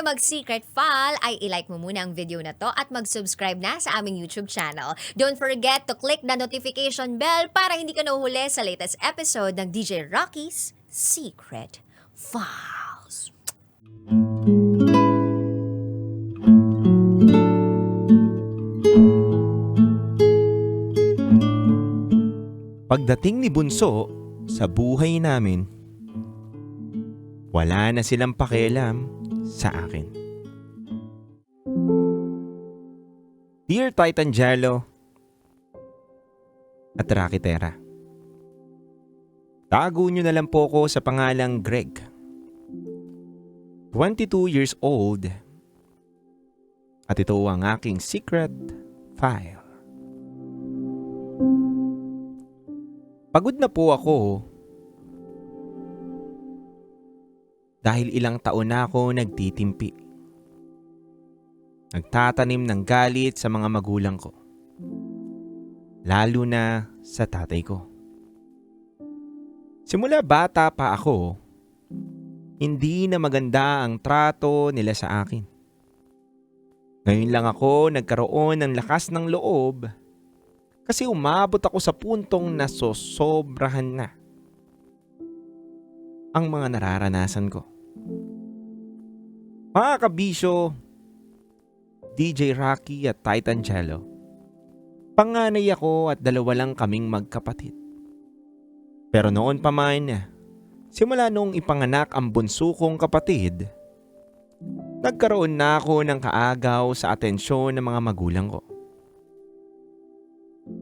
mag-secret file ay ilike mo muna ang video na to at mag-subscribe na sa aming YouTube channel. Don't forget to click the notification bell para hindi ka nahuhuli sa latest episode ng DJ Rocky's Secret Files. Pagdating ni Bunso sa buhay namin, wala na silang pakialam sa akin. Dear Titan Jello at Rakitera, tago nyo na lang po ko sa pangalang Greg. 22 years old at ito ang aking secret file. Pagod na po ako dahil ilang taon na ako nagtitimpi. Nagtatanim ng galit sa mga magulang ko, lalo na sa tatay ko. Simula bata pa ako, hindi na maganda ang trato nila sa akin. Ngayon lang ako nagkaroon ng lakas ng loob kasi umabot ako sa puntong nasosobrahan na ang mga nararanasan ko. Mga kabisyo, DJ Rocky at Titan Jello, panganay ako at dalawa lang kaming magkapatid. Pero noon pa man, simula noong ipanganak ang bunso kong kapatid, nagkaroon na ako ng kaagaw sa atensyon ng mga magulang ko.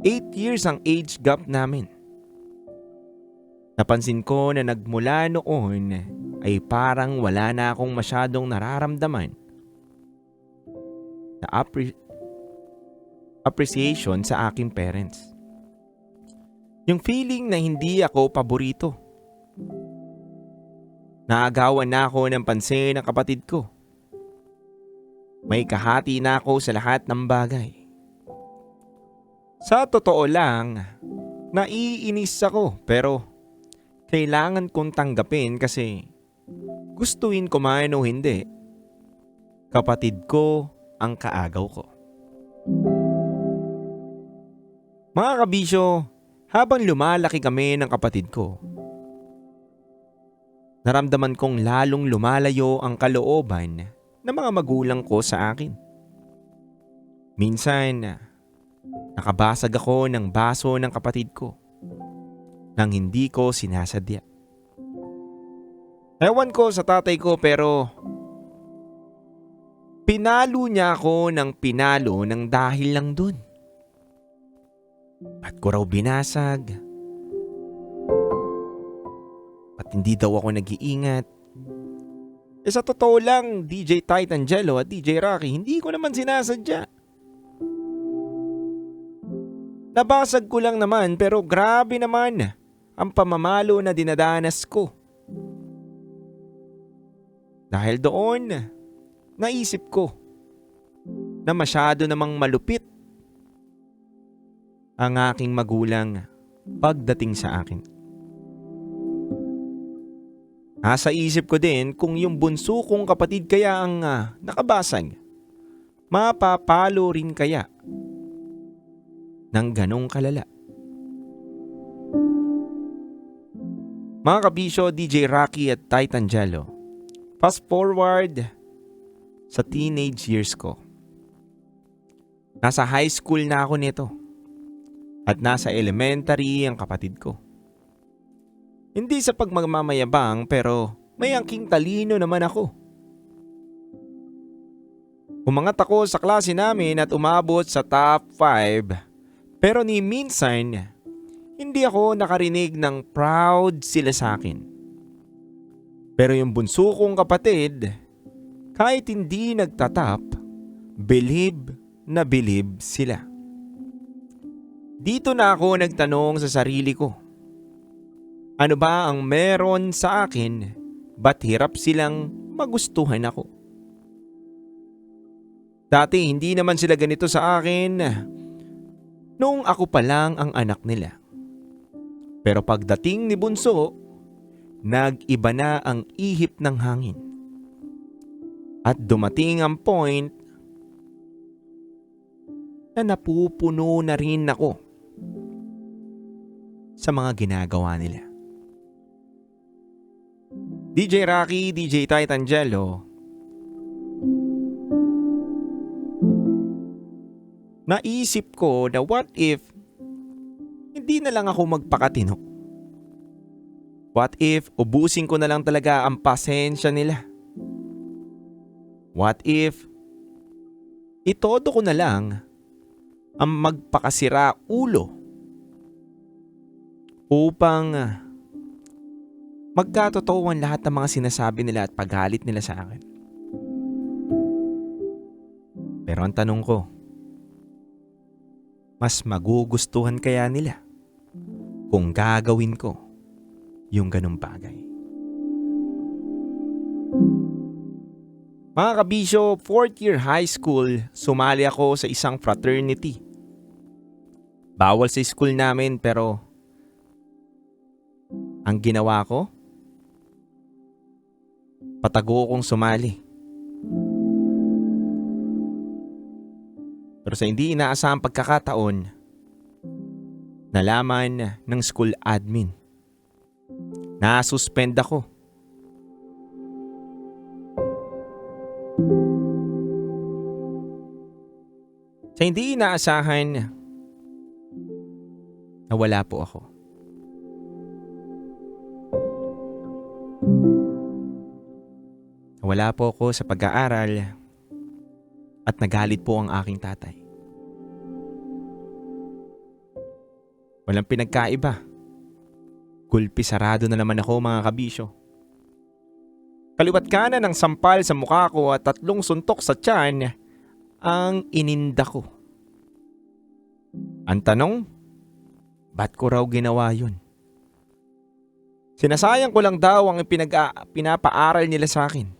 8 years ang age gap namin. Napansin ko na nagmula noon ay parang wala na akong masyadong nararamdaman na appreciation sa aking parents. Yung feeling na hindi ako paborito. Naagawan na ako ng pansin ng kapatid ko. May kahati na ako sa lahat ng bagay. Sa totoo lang, naiinis ako pero kailangan kong tanggapin kasi gustuin ko man o hindi, kapatid ko ang kaagaw ko. Mga kabisyo, habang lumalaki kami ng kapatid ko, naramdaman kong lalong lumalayo ang kalooban ng mga magulang ko sa akin. Minsan, nakabasag ako ng baso ng kapatid ko nang hindi ko sinasadya. Ewan ko sa tatay ko pero pinalo niya ako ng pinalo ng dahil lang dun. Ba't ko raw binasag? Ba't hindi daw ako nag-iingat? Sa totoo lang, DJ Titan Jello at DJ Rocky, hindi ko naman sinasadya. Nabasag ko lang naman pero grabe naman ang pamamalo na dinadanas ko. Dahil doon, naisip ko na masyado namang malupit ang aking magulang pagdating sa akin. Nasa isip ko din kung yung bunso kong kapatid kaya ang nakabasag, mapapalo rin kaya ng ganong kalala. Mga kabisyo, DJ Rocky at Titan Jello, fast forward sa teenage years ko. Nasa high school na ako nito at nasa elementary ang kapatid ko. Hindi sa pagmamamayabang pero may angking talino naman ako. Umangat ako sa klase namin at umabot sa top 5. Pero ni minsan, hindi ako nakarinig ng proud sila sa akin. Pero yung bunso kong kapatid, kahit hindi nagtatap, believe na believe sila. Dito na ako nagtanong sa sarili ko, ano ba ang meron sa akin, ba't hirap silang magustuhan ako? Dati hindi naman sila ganito sa akin noong ako pa lang ang anak nila. Pero pagdating ni Bunso, nag-iba na ang ihip ng hangin. At dumating ang point na napupuno na rin ako sa mga ginagawa nila. DJ Rocky, DJ Titangelo, naisip ko na what if hindi na lang ako magpakatino? What if ubusin ko na lang talaga ang pasensya nila? What if itodo ko na lang ang magpakasira ulo upang magkatotooan lahat ng mga sinasabi nila at paggalit nila sa akin? Pero ang tanong ko, mas magugustuhan kaya nila kung gagawin ko yung ganung bagay? Mga kabisyo, 4th year high school, sumali ako sa isang fraternity. Bawal sa school namin pero ang ginawa ko, patago kong sumali. Pero sa hindi inaasahang pagkakataon, nalaman ng school admin na suspend ako. Sa hindi inaasahan, nawala po ako. Nawala po ako sa pag-aaral at nagalit po ang aking tatay. Walang pinagkaiba. Gulpi sarado na naman ako, mga kabisyo. Kaliwat kanan ng sampal sa mukha ko at 3 suntok sa tiyan ang ininda ko. Ang tanong, ba't ko raw ginawa yun? Sinasayang ko lang daw ang pinapaaral nila sa akin.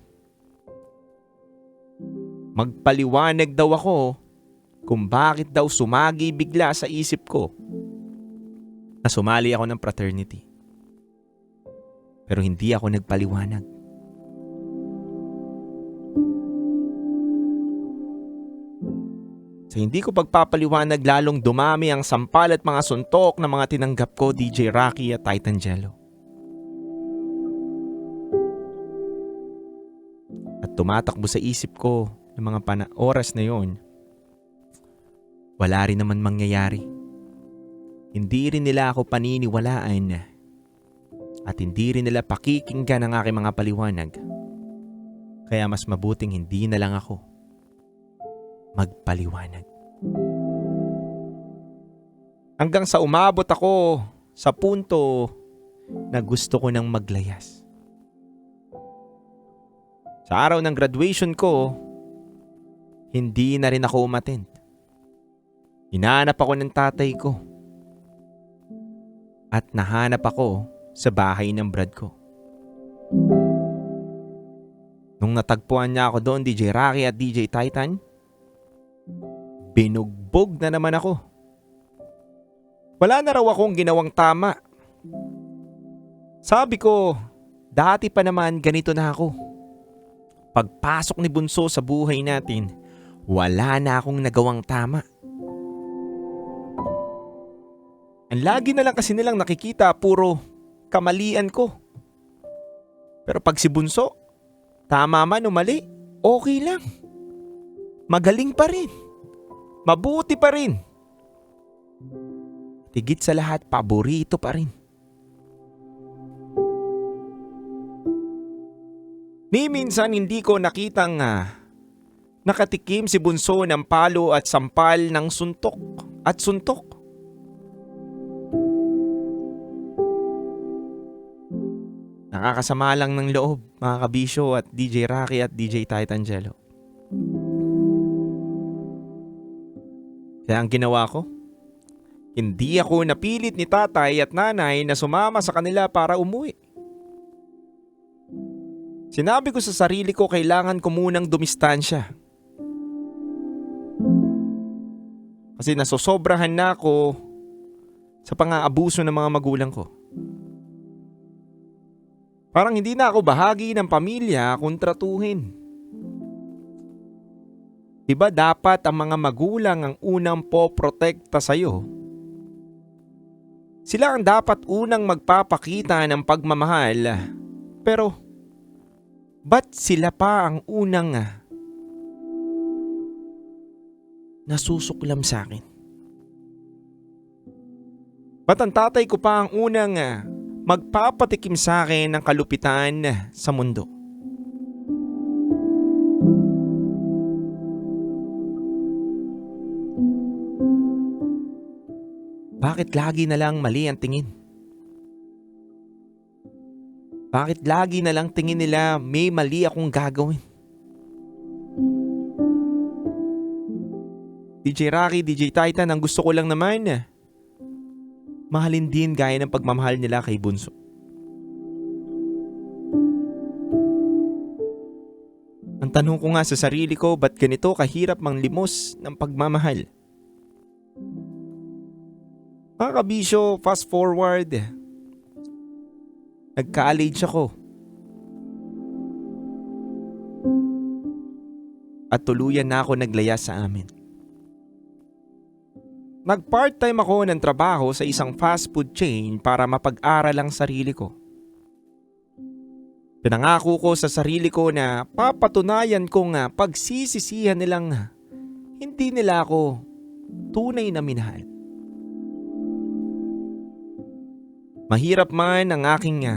Magpaliwanag daw ako kung bakit daw sumagi bigla sa isip ko na sumali ako ng fraternity. Pero hindi ako nagpaliwanag. Sa hindi ko pagpapaliwanag, lalong dumami ang sampal at mga suntok na mga tinanggap ko, DJ Rocky at Titangelo. At tumatakbo sa isip ko ng mga oras na yon, wala rin naman mangyayari. Hindi rin nila ako paniniwalaan at hindi rin nila pakikinggan ang aking mga paliwanag. Kaya mas mabuting hindi na lang ako magpaliwanag. Hanggang sa umabot ako sa punto na gusto ko nang maglayas. Sa araw ng graduation ko, hindi na rin ako umattend. Hinahanap ako ng tatay ko. At nahanap ako sa bahay ng brad ko. Nung natagpuan niya ako doon, DJ Rocky at DJ Titan, binugbog na naman ako. Wala na raw akong ginawang tama. Sabi ko, dati pa naman ganito na ako. Pagpasok ni Bunso sa buhay natin, wala na akong nagawang tama. Ang lagi na lang kasi nilang nakikita, puro kamalian ko. Pero pag si Bunso, tama man o mali, okay lang. Magaling pa rin. Mabuti pa rin. Higit sa lahat, paborito pa rin. Ni minsan hindi ko nakitang nakatikim si Bunso ng palo at sampal ng suntok at suntok. Nakakasama lang ng loob, mga kabisyo at DJ Rocky at DJ Titangelo. Kaya ang ginawa ko, hindi ako napilit ni tatay at nanay na sumama sa kanila para umuwi. Sinabi ko sa sarili ko, kailangan ko munang dumistansya. Kasi nasosobrahan na ako sa pang-aabuso ng mga magulang ko. Parang hindi na ako bahagi ng pamilya kung tratuhin. Di ba dapat ang mga magulang ang unang poprotekta sa'yo? Sila ang dapat unang magpapakita ng pagmamahal. Pero, ba't sila pa ang unang nasusuklam sa akin? Ba't ang tatay ko pa ang unang magpapatikim sa akin ng kalupitan sa mundo? Bakit lagi na lang mali ang tingin? Bakit lagi na lang tingin nila may mali akong gagawin? DJ Rocky, DJ Titan, ang gusto ko lang naman mahalin din gaya ng pagmamahal nila kay Bunso. Ang tanong ko nga sa sarili ko, ba't ganito kahirap manglimos ng pagmamahal? Mga kabisyo, fast forward. Nag-college ako. At tuluyan na ako naglaya sa amin. Nag-part-time ako ng trabaho sa isang fast food chain para mapag-aral ang sarili ko. Pinangako ko sa sarili ko na papatunayan kong pagsisisihan nilang hindi nila ako tunay na minahal. Mahirap man ang aking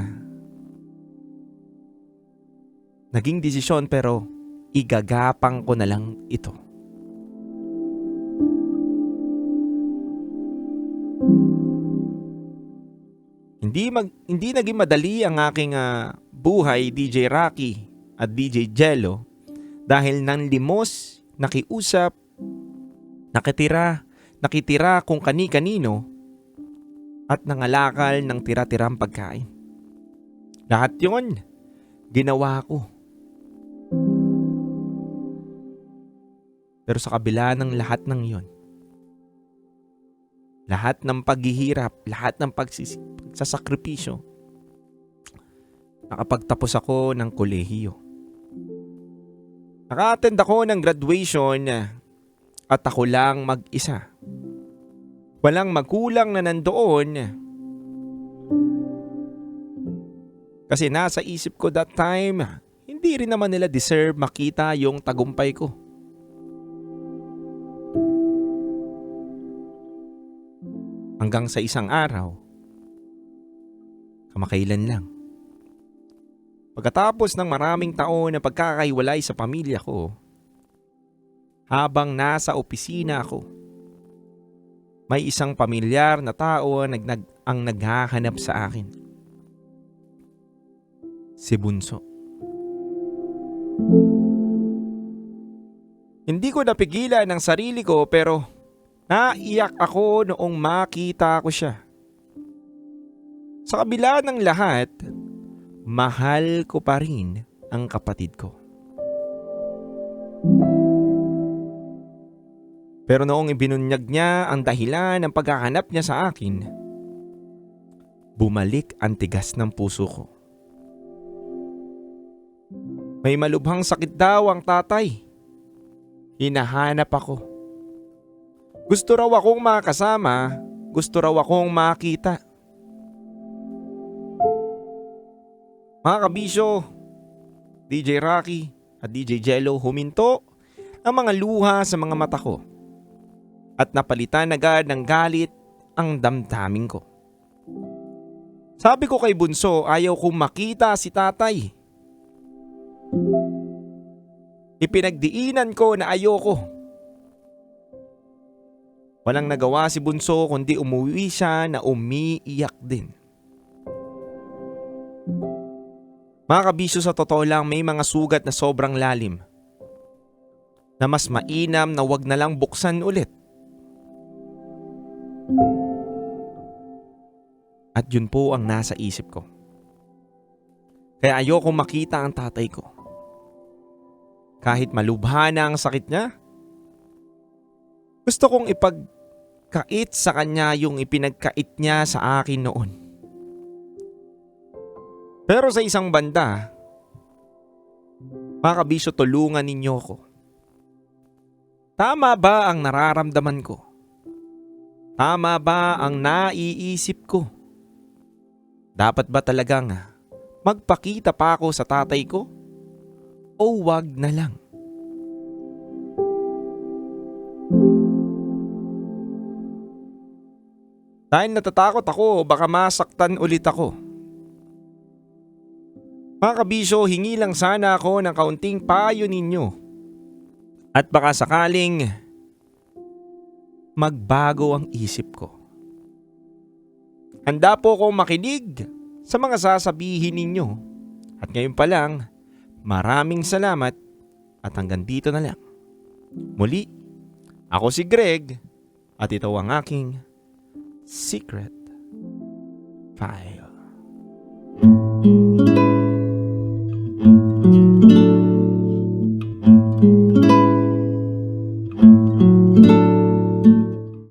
naging desisyon, pero igagapang ko na lang ito. Hindi naging madali ang aking buhay, DJ Rocky at DJ Jello, dahil nanlimos, nakiusap, nakitira kung kani-kanino at nangalakal ng tira-tirang pagkain. Lahat yun, ginawa ko. Pero sa kabila ng lahat ng yun, lahat ng paghihirap, lahat ng pagsasakripisyo, nakapagtapos ako ng kolehiyo. Naka-attend ako ng graduation at ako lang mag-isa. Walang magulang na nandoon. Kasi nasa isip ko that time, hindi rin naman nila deserve makita yung tagumpay ko. Hanggang sa isang araw, kamakailan lang, pagkatapos ng maraming taon na pagkakaiwalay sa pamilya ko, habang nasa opisina ako, may isang pamilyar na tao ang naghahanap sa akin. Si Bunso. Hindi ko napigilan ang sarili ko, pero naiyak ako noong makita ko siya. Sa kabila ng lahat, mahal ko pa rin ang kapatid ko. Pero noong ibinunyag niya ang dahilan ng paghahanap niya sa akin, bumalik ang tigas ng puso ko. May malubhang sakit daw ang tatay. Hinahanap ako. Gusto raw akong makasama, gusto raw akong makita. Mga kabisyo, DJ Rocky at DJ Jello, huminto ang mga luha sa mga mata ko. At napalitan agad ng galit ang damdamin ko. Sabi ko kay Bunso, ayaw kong makita si tatay. Ipinagdiinan ko na ayoko. Walang nagawa si Bunso kundi umuwi siya na umiiyak din. Mga kabisyo, sa totoo lang may mga sugat na sobrang lalim, na mas mainam na wag na lang buksan ulit. At yun po ang nasa isip ko. Kaya ayokong makita ang tatay ko. Kahit malubha na ang sakit niya, gusto kong ipagkait sa kanya yung ipinagkait niya sa akin noon. Pero sa isang banda, mga kabisyo, tulungan ninyo ko. Tama ba ang nararamdaman ko? Tama ba ang naiisip ko? Dapat ba talagang magpakita pa ako sa tatay ko? O wag na lang? Dahil natatakot ako, baka masaktan ulit ako. Mga kabisyo, hingi lang sana ako ng kaunting payo ninyo. At baka sakaling magbago ang isip ko. Handa po akong makinig sa mga sasabihin ninyo. At ngayon pa lang, maraming salamat at hanggang dito na lang. Muli, ako si Greg at ito ang aking Secret File.